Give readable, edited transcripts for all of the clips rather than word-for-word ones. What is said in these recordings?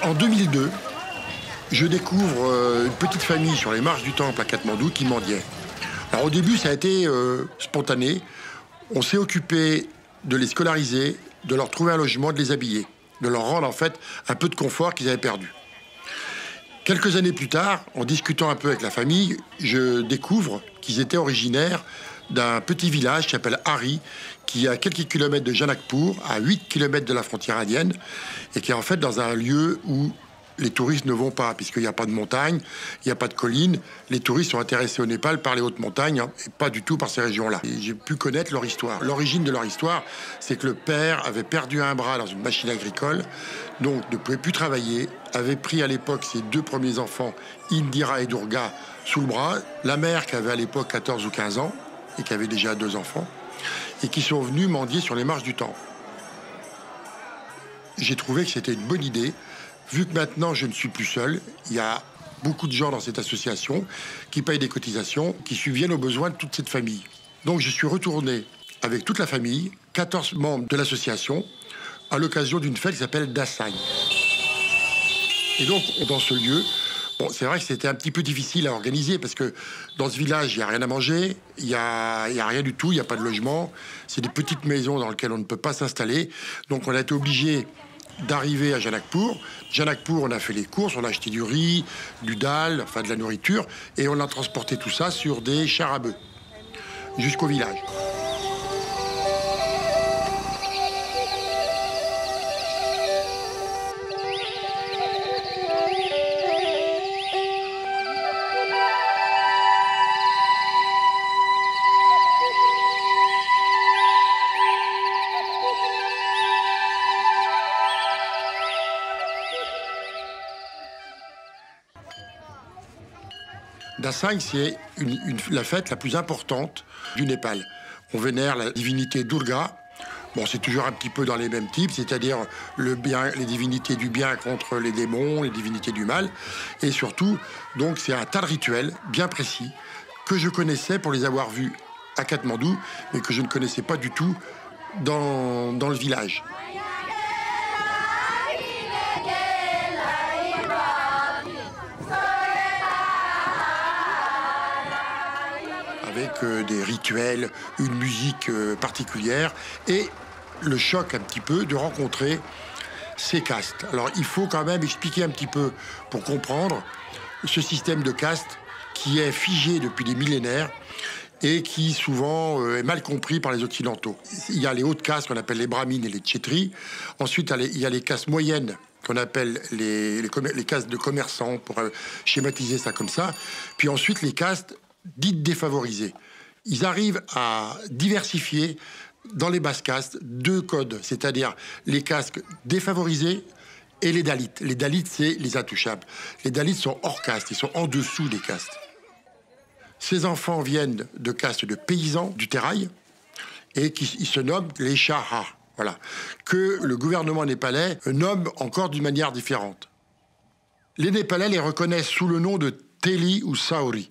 En 2002, je découvre une petite famille sur les marches du Temple à Katmandou qui mendiait. Alors au début, ça a été spontané. On s'est occupé de les scolariser, de leur trouver un logement, de les habiller, de leur rendre en fait un peu de confort qu'ils avaient perdu. Quelques années plus tard, en discutant un peu avec la famille, je découvre qu'ils étaient originaires d'un petit village qui s'appelle Hari, qui est à quelques kilomètres de Janakpur, à 8 kilomètres de la frontière indienne, et qui est en fait dans un lieu où les touristes ne vont pas, puisqu'il n'y a pas de montagne, il n'y a pas de collines. Les touristes sont intéressés au Népal par les hautes montagnes, hein, et pas du tout par ces régions-là. J'ai pu connaître leur histoire. L'origine de leur histoire, c'est que le père avait perdu un bras dans une machine agricole, donc ne pouvait plus travailler, avait pris à l'époque ses 2 premiers enfants, Indira et Durga, sous le bras. La mère, qui avait à l'époque 14 ou 15 ans, et qui avait déjà 2 enfants, et qui sont venus mendier sur les marches du Temple. J'ai trouvé que c'était une bonne idée. Vu que maintenant je ne suis plus seul, il y a beaucoup de gens dans cette association qui payent des cotisations, qui subviennent aux besoins de toute cette famille. Donc je suis retourné avec toute la famille, 14 membres de l'association, à l'occasion d'une fête qui s'appelle Dasai. Et donc dans ce lieu, bon, c'est vrai que c'était un petit peu difficile à organiser parce que dans ce village, il n'y a rien à manger, il n'y a rien du tout, il n'y a pas de logement. C'est des petites maisons dans lesquelles on ne peut pas s'installer. Donc on a été obligé d'arriver à Janakpur. Janakpur, on a fait les courses, on a acheté du riz, du dal, enfin de la nourriture, et on a transporté tout ça sur des chars à bœufs jusqu'au village. Dasai, c'est la fête la plus importante du Népal. On vénère la divinité Durga. Bon, c'est toujours un petit peu dans les mêmes types, c'est-à-dire les divinités du bien contre les démons, les divinités du mal. Et surtout, donc, c'est un tas de rituels bien précis que je connaissais pour les avoir vus à Katmandou, mais que je ne connaissais pas du tout dans le village. Avec des rituels, une musique particulière et le choc un petit peu de rencontrer ces castes. Alors il faut quand même expliquer un petit peu pour comprendre ce système de castes qui est figé depuis des millénaires et qui souvent est mal compris par les Occidentaux. Il y a les hautes castes qu'on appelle les brahmines et les kshétris. Ensuite il y a les castes moyennes qu'on appelle les castes de commerçants, pour schématiser ça comme ça. Puis ensuite les castes dites défavorisées. Ils arrivent à diversifier dans les basses castes 2 codes, c'est-à-dire les castes défavorisées et les dalits. Les dalits, c'est les intouchables. Les dalits sont hors caste, ils sont en dessous des castes. Ces enfants viennent de castes de paysans du Terrail et ils se nomment les Shaha, voilà, que le gouvernement népalais nomme encore d'une manière différente. Les Népalais les reconnaissent sous le nom de Teli ou Saori.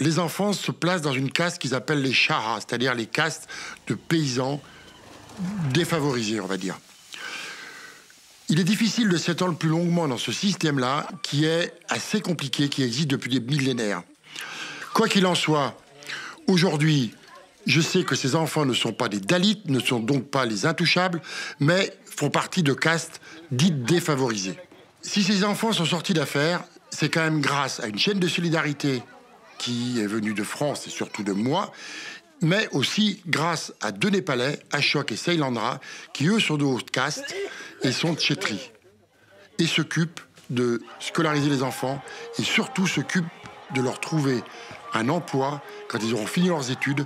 Les enfants se placent dans une caste qu'ils appellent les Shaha, c'est-à-dire les castes de paysans défavorisés, on va dire. Il est difficile de s'étendre plus longuement dans ce système-là, qui est assez compliqué, qui existe depuis des millénaires. Quoi qu'il en soit, aujourd'hui, je sais que ces enfants ne sont pas des dalits, ne sont donc pas les intouchables, mais font partie de castes dites défavorisées. Si ces enfants sont sortis d'affaires, c'est quand même grâce à une chaîne de solidarité qui est venue de France et surtout de moi, mais aussi grâce à 2 Népalais, Ashok et Sailandra, qui eux sont de haute caste et sont kshétris, et s'occupent de scolariser les enfants et surtout s'occupent de leur trouver un emploi quand ils auront fini leurs études,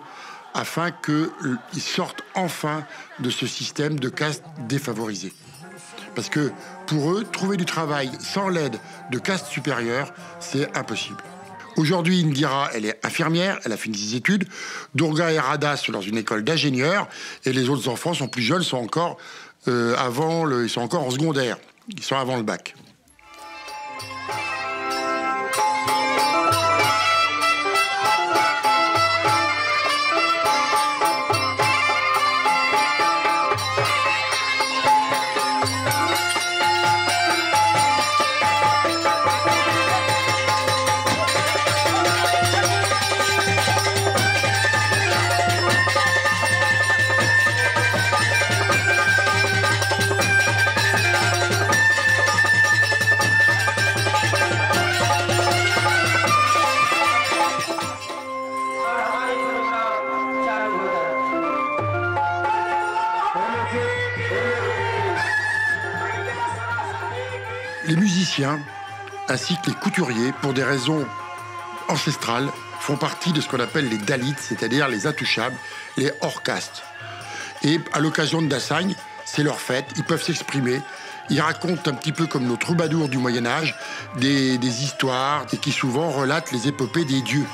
afin qu'ils sortent enfin de ce système de caste défavorisée. Parce que pour eux, trouver du travail sans l'aide de castes supérieures, c'est impossible. Aujourd'hui, Indira, elle est infirmière, elle a fini ses études. Durga et Radha sont dans une école d'ingénieurs. Et les autres enfants sont plus jeunes, sont encore, ils sont encore en secondaire. Ils sont avant le bac. Les musiciens, ainsi que les couturiers, pour des raisons ancestrales, font partie de ce qu'on appelle les Dalits, c'est-à-dire les intouchables, les hors-caste. Et à l'occasion de Dassagne, c'est leur fête, ils peuvent s'exprimer. Ils racontent un petit peu comme nos troubadours du Moyen-Âge, des histoires et qui souvent relatent les épopées des dieux.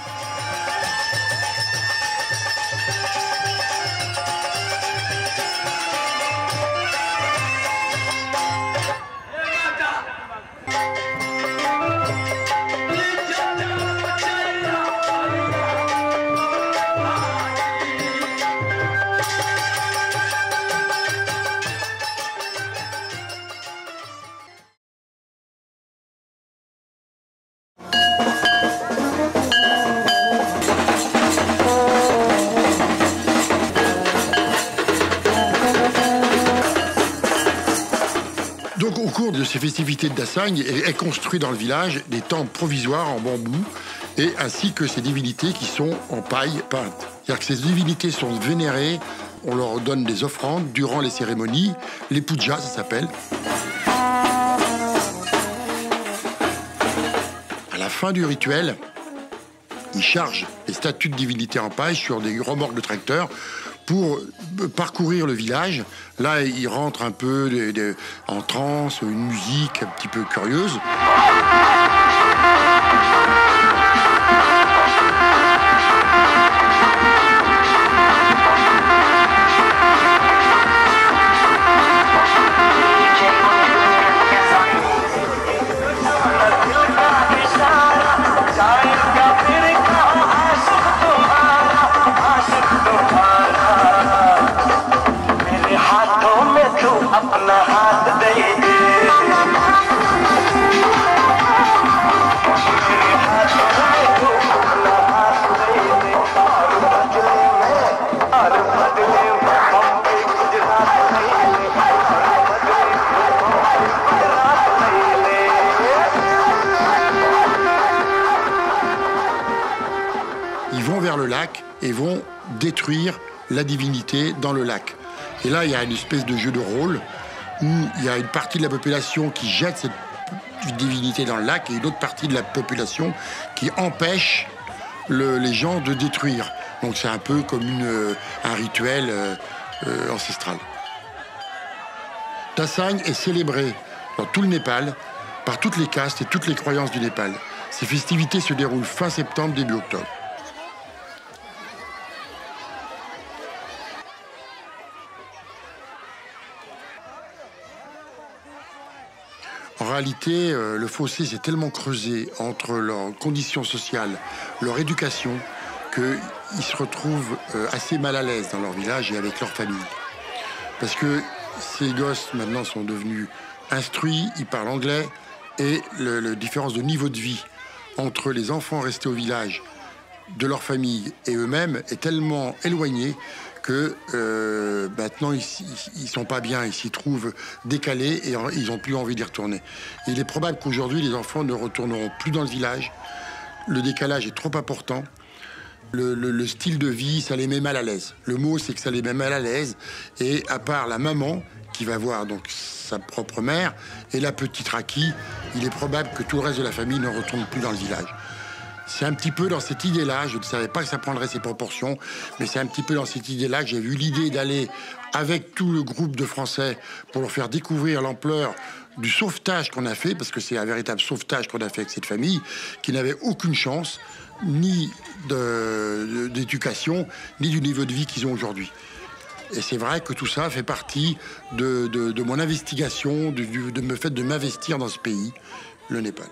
Donc, au cours de ces festivités de Dassagne, est construit dans le village des temples provisoires en bambou, et ainsi que ces divinités qui sont en paille peinte. C'est-à-dire que ces divinités sont vénérées, on leur donne des offrandes durant les cérémonies, les pujas, ça s'appelle. À la fin du rituel, ils chargent les statues de divinités en paille sur des remorques de tracteurs pour parcourir le village. Là, ils rentrent un peu en transe, une musique un petit peu curieuse. Ils vont vers le lac et vont détruire la divinité dans le lac. Et là, il y a une espèce de jeu de rôle où il y a une partie de la population qui jette cette divinité dans le lac et une autre partie de la population qui empêche les gens de détruire. Donc c'est un peu comme un rituel ancestral. Dassagne est célébré dans tout le Népal par toutes les castes et toutes les croyances du Népal. Ces festivités se déroulent fin septembre, début octobre. En réalité, le fossé s'est tellement creusé entre leurs conditions sociales, leur éducation, qu'ils se retrouvent assez mal à l'aise dans leur village et avec leur famille. Parce que ces gosses, maintenant, sont devenus instruits, ils parlent anglais, et la différence de niveau de vie entre les enfants restés au village, de leur famille et eux-mêmes est tellement éloignée que maintenant ils sont pas bien, ils s'y trouvent décalés et ils n'ont plus envie d'y retourner. Et il est probable qu'aujourd'hui les enfants ne retourneront plus dans le village. Le décalage est trop important. Le style de vie, ça les met mal à l'aise. Le mot, c'est que ça les met mal à l'aise. Et à part la maman, qui va voir donc sa propre mère, et la petite Raki, il est probable que tout le reste de la famille ne retourne plus dans le village. C'est un petit peu dans cette idée-là, je ne savais pas que ça prendrait ces proportions, mais c'est un petit peu dans cette idée-là que j'ai eu l'idée d'aller avec tout le groupe de Français pour leur faire découvrir l'ampleur du sauvetage qu'on a fait, parce que c'est un véritable sauvetage qu'on a fait avec cette famille, qui n'avait aucune chance, ni d'éducation, ni du niveau de vie qu'ils ont aujourd'hui. Et c'est vrai que tout ça fait partie de mon investigation, de fait de m'investir dans ce pays, le Népal.